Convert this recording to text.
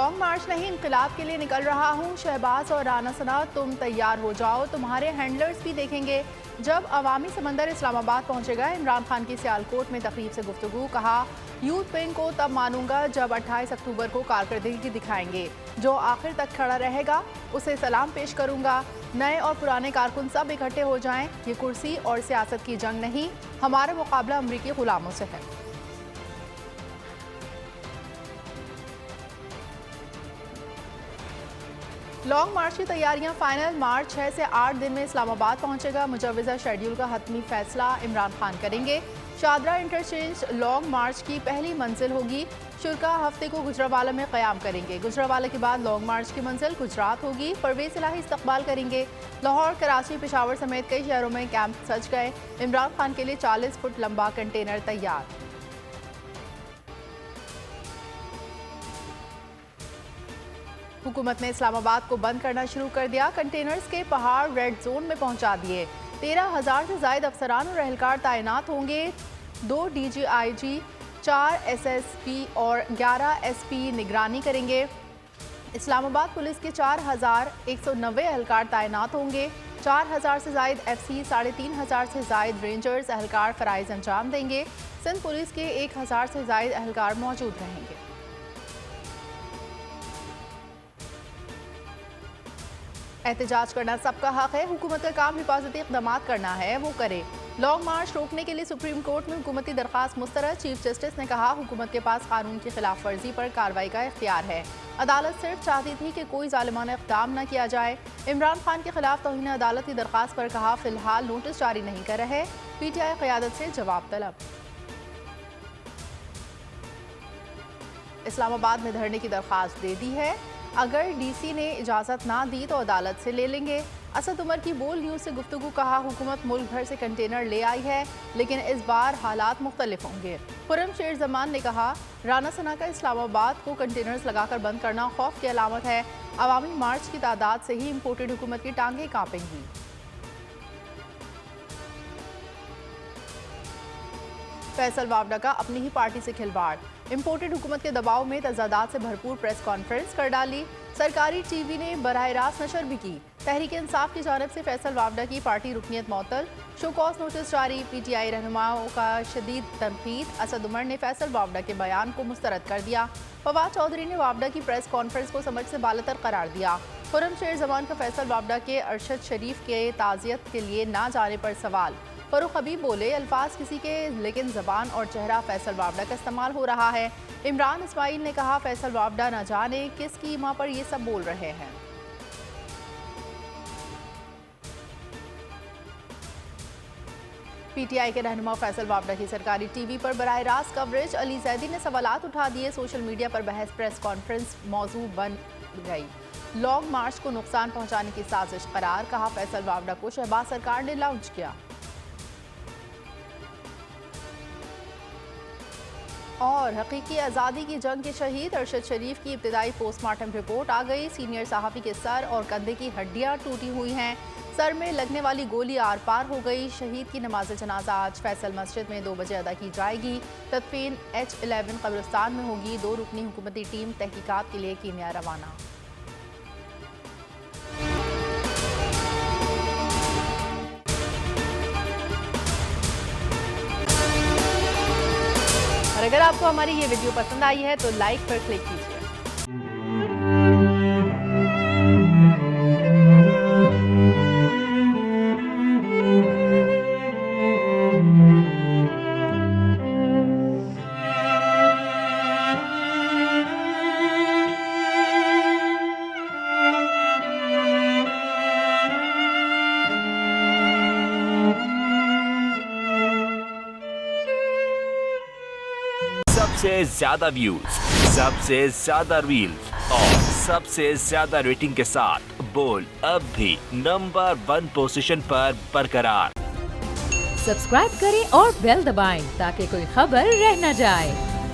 Long मार्च नहीं, इंकलाब के लिए निकल रहा हूँ। शहबाज और राना सना, तुम तैयार हो जाओ, तुम्हारे हैंडलर्स भी देखेंगे। जब अवामी समंदर इस्लामाबाद पहुंचेगा, इमरान खान की सियालकोट में तकरीब से गुफ्तगू। कहा, यूथ विंग को तब मानूंगा जब 28 अक्टूबर को कारकर्दगी दिखाएंगे। जो आखिर तक खड़ा रहेगा उसे सलाम पेश करूंगा। नए और पुराने कारकुन सब इकट्ठे हो जाएं। ये कुर्सी और सियासत की जंग नहीं, हमारा मुकाबला अमरीकी गुलामों से है। लॉन्ग मार्च की तैयारियां फाइनल। मार्च 6 से 8 दिन में इस्लामाबाद पहुंचेगा। मुजव्वज़ा शेड्यूल का हतमी फैसला इमरान खान करेंगे। शादरा इंटरचेंज लॉन्ग मार्च की पहली मंजिल होगी। शुरा हफ्ते को गुजरावाला में क़याम करेंगे। गुजरावाला के बाद लॉन्ग मार्च की मंजिल गुजरात होगी। परवेज़ इलाही इस्तकबाल करेंगे। लाहौर, कराची, पेशावर समेत कई शहरों में कैंप सज गए। इमरान खान के लिए 40 फुट लंबा कंटेनर तैयार। हुकूमत ने इस्लामाबाद को बंद करना शुरू कर दिया। कंटेनर्स के पहाड़ रेड जोन में पहुंचा दिए। 13,000 से ज्यादा अफसरान और एहलकार तैनात होंगे। 2 DGIG, 4 SSP और 11 SP निगरानी करेंगे। इस्लामाबाद पुलिस के 4,190 एहलकार तैनात होंगे। 4,000 से ज्यादा FC, 3,500 से ज्यादा रेंजर्स एहलकार फराइज अंजाम देंगे। सिंध पुलिस के 1,000 से ज्यादा एहलकार मौजूद रहेंगे। एहतजाज करना सबका हक है। हुकूमत का काम हिफाजती इक़दाम करना है, वो करे। लॉन्ग मार्च रोकने के लिए सुप्रीम कोर्ट में हुकूमती दरख्वास्त मुस्तरद। चीफ जस्टिस ने कहा, हुकूमत के पास कानून की खिलाफ वर्जी पर कार्रवाई का इख्तियार है। अदालत सिर्फ चाहती थी कि कोई जालिमाना इक़दाम न किया जाए। इमरान खान के खिलाफ तौहीन अदालत की दरख्वास्त पर कहा, फिलहाल नोटिस जारी नहीं कर रहे। PTI क़यादत से जवाब तलब। इस्लामाबाद में धरने की दरख्वास्त दे दी है। अगर DC ने इजाज़त ना दी तो अदालत से ले लेंगे। असद उमर की बोल न्यूज़ से गुफ्तगू। कहा, हुकूमत मुल्क भर से कंटेनर ले आई है, लेकिन इस बार हालात मुख्तलिफ होंगे। खुर्रम शेर जमान ने कहा, राना सना का इस्लामाबाद को कंटेनर्स लगाकर बंद करना खौफ की अलामत है। अवामी मार्च की तादाद से ही इम्पोर्टेड हुकूमत की टांगें कांपेंगी। फैसल वावडा का अपनी ही पार्टी से खिलवाड़। इम्पोर्टेड हुकूमत के दबाव में तजादात से भरपूर प्रेस कॉन्फ्रेंस कर डाली। सरकारी TV ने बराह रास्त नशर भी की। तहरीक इंसाफ की जानिब से फैसल वावडा की पार्टी रुकनीत मअतल। शो कॉज नोटिस जारी। PTI रहनुमाओं का शदीद तनकीद। असद उमर ने फैसल वावडा के बयान को मुस्तरद कर दिया। फवाद चौधरी ने वावडा की प्रेस कॉन्फ्रेंस को समझ से बालतर करार दिया। खुर्रम शेर जमान का फैसल वावडा के अरशद शरीफ के ताज़ियत के लिए ना जाने पर सवाल। फरूख हबीब बोले, अल्फाज किसी के, लेकिन ज़बान और चेहरा फैसल वावडा का इस्तेमाल हो रहा है। इमरान इस्माइल ने कहा, फैसल वावडा न जाने किस कीमा पर ये सब बोल रहे हैं। PTI के रहनुमा फैसल वावडा की सरकारी TV पर बराह रास्त कवरेज। अली जैदी ने सवालात उठा दिए। सोशल मीडिया पर बहस प्रेस कॉन्फ्रेंस मौजू बन गई। लॉन्ग मार्च को नुकसान पहुंचाने की साजिश करार। कहा, फैसल वावडा को शहबाज सरकार ने लॉन्च किया। और हकीकी आज़ादी की जंग के शहीद अरशद शरीफ की इब्तिदाई पोस्टमार्टम रिपोर्ट आ गई। सीनियर सहाफ़ी के सर और कंधे की हड्डियां टूटी हुई हैं। सर में लगने वाली गोली आर पार हो गई। शहीद की नमाज जनाजा आज फैसल मस्जिद में 2 बजे अदा की जाएगी। तदफीन H11 कब्रिस्तान में होगी। 2 रुकनी हुकूमती टीम तहकीकात के लिए कीनिया रवाना। और अगर आपको हमारी ये वीडियो पसंद आई है तो लाइक पर क्लिक कीजिए। सबसे ज्यादा व्यूज, सबसे ज्यादा रील्स और सबसे ज्यादा रेटिंग के साथ बोल अब भी नंबर 1 पोजीशन पर बरकरार। सब्सक्राइब करें और बेल दबाएं ताकि कोई खबर रह न जाए।